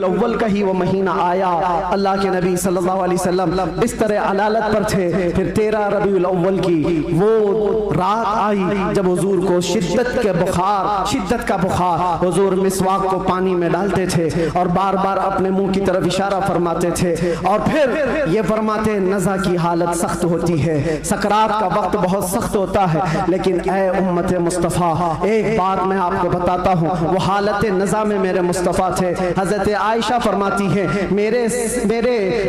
अव्वल का ही वो महीना आया, अल्लाह के नबी सल्लल्लाहु अलैहि वसल्लम बिस्तर अलालत पर थे। फिर 13 रबीउल अव्वल की वो रात आई जब हुजूर को शिद्दत का बुखार, हुजूर मिसवाक को पानी में डालते थे और बार बार अपने मुंह की तरफ इशारा फरमाते थे और फिर ये फरमाते नज़ा की हालत सख्त होती है, सकरात का वक्त बहुत सख्त होता है, लेकिन ए उम्मत मुस्तफ़ा एक बात मैं आपको बताता हूँ, वो हालत नज़ा में मेरे मुस्तफ़ा थे। हज़रत आयशा फरमाती है मेरे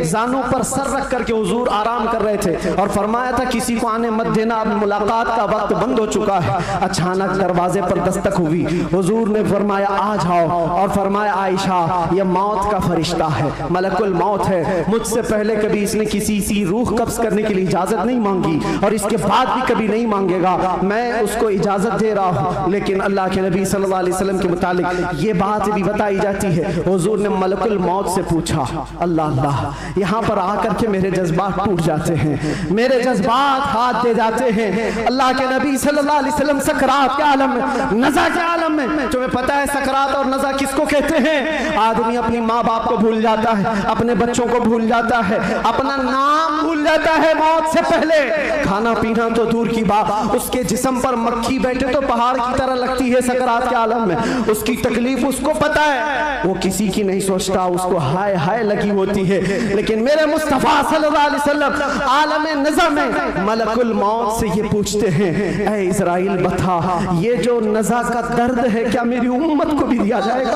जानों पर सर रख करके हुजूर आराम कर रहे थे और फरमाया था किसी को आने मत देना, अब मुलाकात का वक्त बंद हो चुका है। अचानक दरवाजे पर दस्तक हुई, हुजूर ने फरमाया आ जाओ और फरमाया आयशा ये मौत का फरिश्ता है, मलकुल मौत है, मुझसे पहले कभी इसने किसी की रूह कब्ज करने के लिए इजाजत नहीं मांगी और इसके बाद भी कभी नहीं मांगेगा, मैं उसको इजाजत दे रहा हूँ। लेकिन अल्लाह के नबी सल्लल्लाहु अलैहि वसल्लम के मुतालिक ये बात भी बताई जाती है, हुजूर ने मलकुल मौत से पूछा अल्लाह अल्लाह, यहाँ पर आकर के मेरे जज्बात टूट जाते हैं, मेरे जज्बात हाथ दे जाते हैं। अल्लाह के नबी सल्लल्लाहु अलैहि वसल्लम सकरात के आलम में, नज़ा के आलम में, तुम्हें पता है सकरात और नज़ा किसको कहते हैं? आदमी अपनी माँ बाप को भूल जाता है, अपने बच्चों को भूल जाता है, अपना नाम भूल जाता है मौत से पहले, खाना पीना तो दूर की बात, उसके जिस्म पर मक्खी बैठे तो पहाड़ की तरह लगती है सकरात के आलम में, उसकी तकलीफ उसको पता है, वो किसी की नहीं सोचता, उसको हाय हाय लगी होती है। लेकिन मेरे मुस्तफा सल्लल्लाहु अलैहि वसल्लम आलम नज़ा में मलकुल मौत से ये पूछते हैं ऐ इज़राइल बता ये जो नज़ा का दर्द है क्या मेरी उम्मत को भी दिया जाएगा?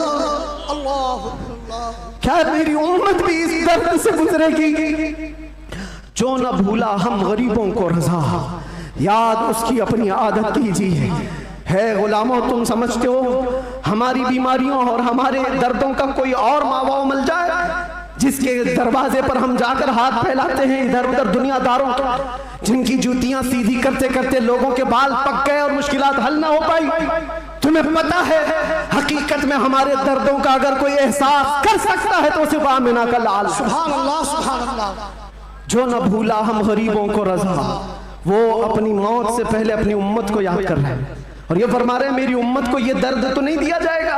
क्या मेरी उम्मत भी इस दर्द से गुजरेगी? जो न भूला हम गरीबों को रज़ा, याद उसकी अपनी आदत कीजिए। है गुलामों, तुम समझते हो हमारी बीमारियों और हमारे दर्दों का कोई और मावा मिल जाए जिसके दरवाजे पर हम जाकर हाथ फैलाते हैं इधर उधर दुनियादारों का, जिनकी जूतियां सीधी करते करते लोगों के बाल पक गए और मुश्किलात हल ना हो पाई? तुम्हें पता है हकीकत में हमारे दर्दों का अगर कोई एहसास कर सकता है तो सिर्फ आमिना का लाल। सुभान अल्लाह, सुभान अल्लाह। जो न भूला हम गरीबों को रज़ा, वो अपनी मौत से पहले अपनी उम्मत को याद कर रहे हैं और ये फरमा रहे हैं मेरी उम्मत को ये दर्द तो नहीं दिया जाएगा,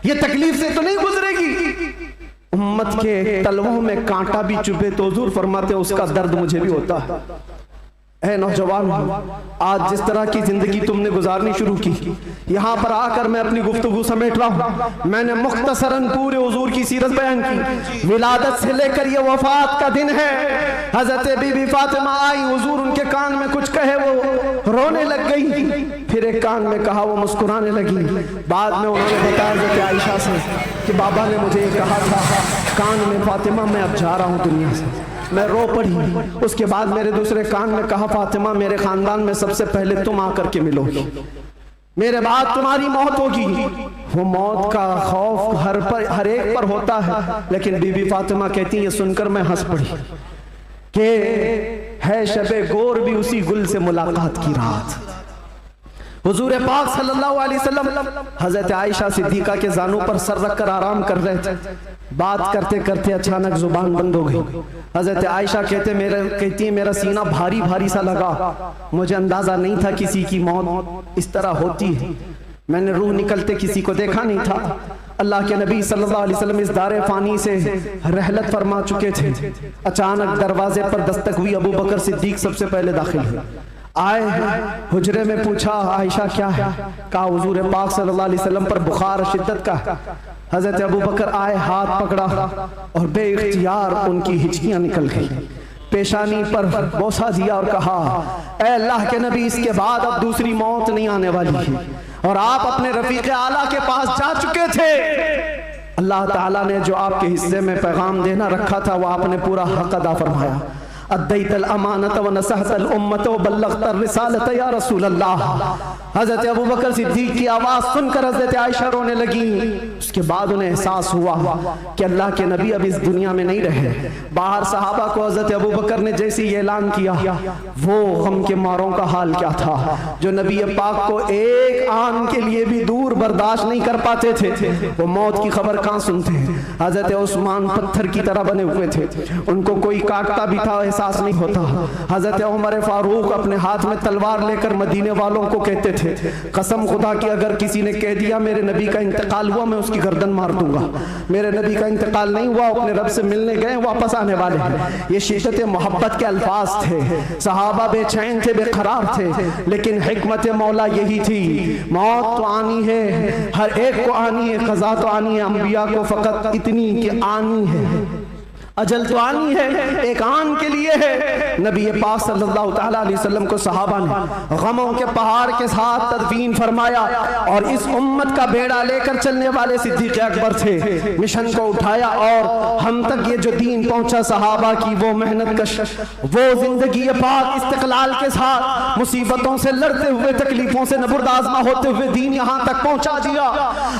ये तकलीफ से तो नहीं गुजरेगी। उम्मत के तलवों में कांटा भी चुभे तो हुजूर फरमाते उसका दर्द मुझे भी होता है। ऐ नौजवान, आज जिस तरह की जिंदगी तुमने गुजारनी शुरू की, यहाँ पर आकर मैं अपनी गुफ्तगू समेट रहा हूँ। मैंने मुख्तसरन पूरे हुजूर की सीरत बयान की, विलादत से लेकर ये वफात का दिन है। हजरत बीबी फातिमा आई, हुजूर उनके कान में कुछ कहे वो रोने लग गई, फिर एक कान में कहा वो मुस्कुराने लगी। बाद में उन्होंने बताया हजरत आयशा से कि बाबा ने मुझे कहा था कान में फातिमा मैं अब जा रहा हूँ दुनिया से, मैं रो पड़ी। उसके बाद मेरे दूसरे कान में कहा फातिमा मेरे खानदान में सबसे पहले तुम आकर के मिलोगी, मेरे बाद तुम्हारी मौत होगी। वो मौत का खौफ हर एक पर होता है, लेकिन बीबी फातिमा कहती है ये सुनकर मैं हंस पड़ी कि है शबे गोर भी उसी गुल से मुलाकात की रात। हुजूर पाक सल्लल्लाहु अलैहि वसल्लम हजरत आयशा सिद्दीका के जानों पर सर रखकर आराम कर रहे थे। बात करते करते अचानक जुबान बंद हो गई। हजरत आयशा कहती है मेरा सीना भारी भारी सा लगा, मुझे अंदाजा नहीं था किसी की मौत इस तरह होती है, मैंने रूह निकलते किसी को देखा नहीं था। अल्लाह के नबी सल्लल्लाहु अलैहि वसल्लम इस दारे फानी से रहलत फरमा चुके थे। अचानक दरवाजे पर दस्तक हुई, अबू बकर सिद्दीक सबसे पहले दाखिल हुए। आए हुजरे में पूछा आयशा क्या है? कहा हुजूर पाक सल्लल्लाहु अलैहि वसल्लम पर बुखार शिद्दत का। हजरत अबू बकर आए, हाथ पकड़ा और बेइख्तियार उनकी हिचकियां निकल गई, पेशानी पर बोसा दिया और कहा ऐ अल्लाह के नबी इसके बाद अब दूसरी मौत नहीं आने वाली है और आप अपने रफीक आला के पास जा चुके थे। अल्लाह ताला ने जो आपके हिस्से में पैगाम देना रखा था वो आपने पूरा हक अदा फरमाया। अद्दैतल अमानत व नसहतल उम्मत व बल्लगतर रिसालत या रसूल अल्लाह। हजरत अबू बकर सिद्दीक की आवाज़ सुनकर हजरत आयशा रोने लगी। उसके बाद उन्हें एहसास हुआ कि अल्लाह के नबी अब इस दुनिया में नहीं रहे। बाहर सहाबा को हजरत अबू बकर ने जैसे ही ऐलान किया, वो गम के मारों का हाल क्या था जो नबी पाक को एक आन के लिए भी दूर बर्दाश्त नहीं कर पाते थे, वो मौत की खबर कहाँ सुनते हैं। हजरत उस्मान पत्थर की तरह बने हुए थे, उनको कोई काटता भी था एहसास नहीं होता। हजरत उमर फारूक अपने हाथ में तलवार लेकर मदीने वालों को कहते थे, कसम खुदा की अगर किसी ने कह दिया मेरे नबी का इंतकाल हुआ, मैं उसकी गर्दन मार दूंगा। मेरे नबी का इंतकाल नहीं हुआ, अपने रब से मिलने गए, वापस आने वाले हैं। ये शिद्दत मोहब्बत के अल्फाज थे। सहाबा बेचैन थे, बेकरार थे, लेकिन हिकमत मौला यही थी, मौत तो आनी है, हर एक को आनी है, क़ज़ा तो आनी है, अंबिया को फकत इतनी कि आनी है, अजल तो आनी है, एक आन के लिए है। नबी पाक सल्लल्लाहु तआला अलैहि वसल्लम को सहाबा ने गमों के पहाड़ के साथ तदफीन फरमाया और इस उम्मत का बेड़ा लेकर चलने वाले सिद्दीक़ अकबर थे, मिशन को उठाया और हम तक ये जो दीन पहुंचा, सहाबा की वो मेहनत कश, वो जिंदगी पाक इस्तिक़लाल के साथ मुसीबतों से लड़ते हुए, तकलीफों से नबुर्दाज़मा होते हुए दीन यहाँ तक पहुंचा दिया।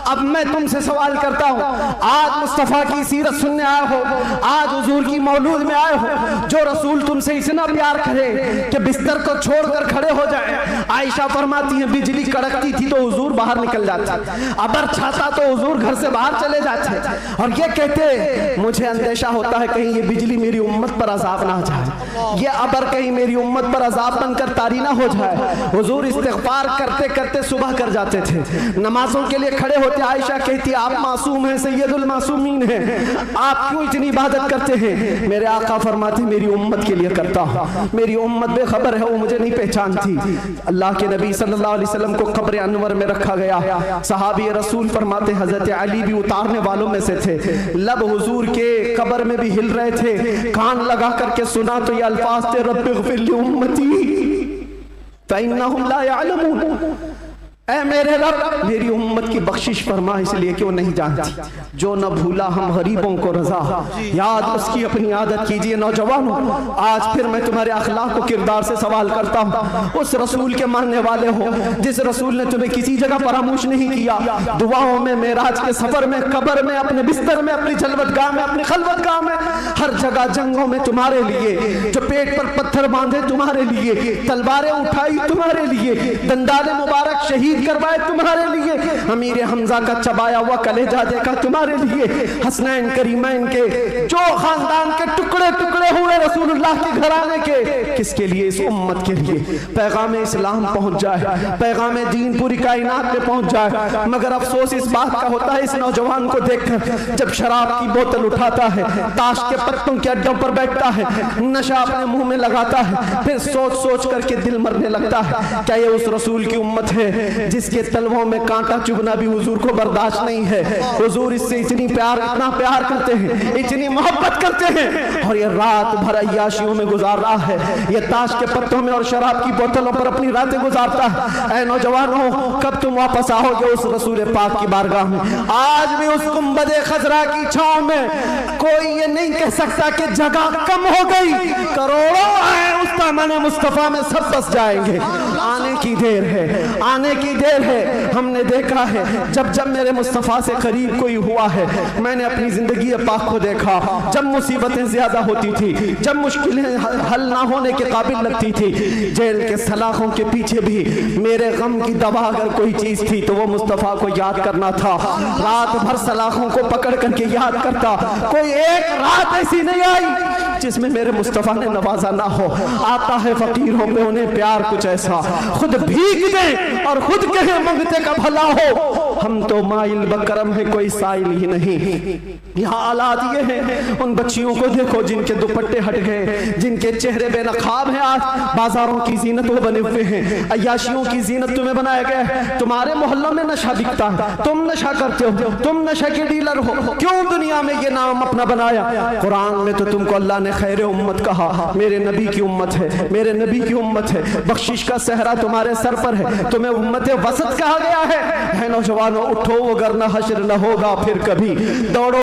अब मैं तुमसे सवाल करता हूँ, आज मुस्तफ़ा की सीरत सुनने आए हो, आज हुजूर की मौलूद में आए हो, जो रसूल तुमसे इतना प्यार करे कि बिस्तर को छोड़कर खड़े हो जाए। आयशा फरमाती है बिजली कड़कती थी तो हुजूर बाहर निकल जाते, अबर छाता तो हुजूर घर से बाहर चले जाते और ये कहते मुझे अंदेशा होता है कहीं ये बिजली मेरी उम्मत पर अजाब ना जाए, ये अबर कहीं मेरी उम्मत पर अजाब बनकर तारी ना हो जाए। हुजूर इस्तिग़फ़ार करते करते सुबह कर जाते थे, नमाजों के लिए खड़े होते। आयशा कहती आप मासूम हैं, सैयदुल मासूमीन हैं, आप क्यों इतनी इबादत करते हैं? मेरे आका फरमाते मेरी उम्मत के लिए करता हूं, मेरी उम्मत बेखबर है, वो मुझे नहीं पहचानती। अल्लाह के नबी सल्लल्लाहु अलैहि वसल्लम को कब्र अनवर में रखा गया। सहाबी रसूल फरमाते हजरत अली भी उतारने वालों में से थे, लब हुजूर के कब्र में भी हिल रहे थे, कान लगा करके सुना तो ये अल्फाज थे रब्बिग़फ़िर ली उम्मती फ़इन्नहुम ला यअलमून, ऐ मेरे रब मेरी उम्मत की बख्शिश फरमा, इसलिए कि वो नहीं जानती। जो न भूला हम गरीबों को रजा, याद उसकी अपनी आदत कीजिए। नौजवानों, आज फिर मैं तुम्हारे अखलाक को किरदार से सवाल करता हूँ। उस रसूल के मानने वाले हो जिस रसूल ने तुम्हें किसी जगह फरामोश नहीं किया, दुआओं में, मेराज के सफर में, कब्र में, अपने बिस्तर में, अपनी जलवतगाह में, अपनी खलवतगाह में, हर जगह जंगों में तुम्हारे लिए, जो पेट पर पत्थर बांधे तुम्हारे लिए, तलवारें उठाई तुम्हारे लिए, दंडाले मुबारक शहीद करवाए तुम्हारे लिए, अमीर हमजा का चबाया हुआ कलेजा देखा तुम्हारे लिए, हसनैन करीमैन के जो खानदान के टुकड़े टुकड़े हुए रसूलुल्लाह के घराने के, किसके लिए? इस उम्मत के लिए। पैगाम इस्लाम पहुंच जाए, पैगाम दीन पूरी कायनात में पहुंच जाए। मगर अफसोस इस बात का होता है इस नौजवान को देखकर, जब शराब की बोतल उठाता है, ताश के पत्तों के अड्डों पर बैठता है, नशा अपने मुंह में लगाता है, फिर सोच सोच करके दिल मरने लगता है। क्या ये उस रसूल की उम्मत है जिसके तलवों में कांटा चुभना भी हुजूर को बर्दाश्त नहीं है? हुजूर इससे इतनी प्यार, इतना प्यार करते हैं, इतनी मोहब्बत करते हैं, और ये रात भर अय्याशियों में गुजार रहा है, ये ताश के पत्तों में और शराब की बोतलों पर अपनी रातें गुजारता है। ऐ नौजवानों, कब तुम वापस आओगे उस रसूल पाक की बारगाह में? आज भी उस गुंबदे खजरा की छांव में कोई ये नहीं कह सकता कि जगह कम हो गई, करोड़ों आए उस दामन मुस्तफा में सब बस जाएंगे। आने की देर है, आने की देर है। हमने देखा है जब जब मेरे मुस्तफ़ा से करीब कोई हुआ है, मैंने अपनी जिंदगी पाक को देखा, जब मुसीबतें ज्यादा होती थी, जब मुश्किलें हल ना होने के काबिल लगती थी, जेल के सलाखों के पीछे भी मेरे गम की दवा अगर कोई चीज थी तो वो मुस्तफ़ा को याद करना था। रात भर सलाखों को पकड़ करके याद करता, कोई एक रात ऐसी नहीं आई जिसमें मेरे मुस्तफ़ा ने नवाजा ना हो। आता है फकीरों में उन्हें प्यार कुछ ऐसा, खुद भीग दे और खुद कहे मंगते का भला हो। हम तो माइल बकरम है, कोई साइल ही नहीं। यहाँ औलाद ये है, उन बच्चियों को देखो जिनके दुपट्टे हट गए, जिनके चेहरे बेनकाब हैं। आज बाजारों की जीनत वो बने हुए हैं, अय्याशियों की जीनत तुम्हें बनाया गया है। तुम्हारे मोहल्लों में नशा बिकता है, तुम नशा करते हो, तुम नशा के डीलर हो। क्यों दुनिया में ये नाम अपना बनाया? कुरान में तो तुमको अल्लाह ने खैर उम्मत कहा, मेरे नबी की उम्मत है, मेरे नबी की उम्मत है। बख्शिश का सहरा तुम्हारे सर पर है, तुम्हें उम्मत वसत कहा गया है। नौजवानों उठो, वरना हश्र न होगा फिर कभी। दौड़ो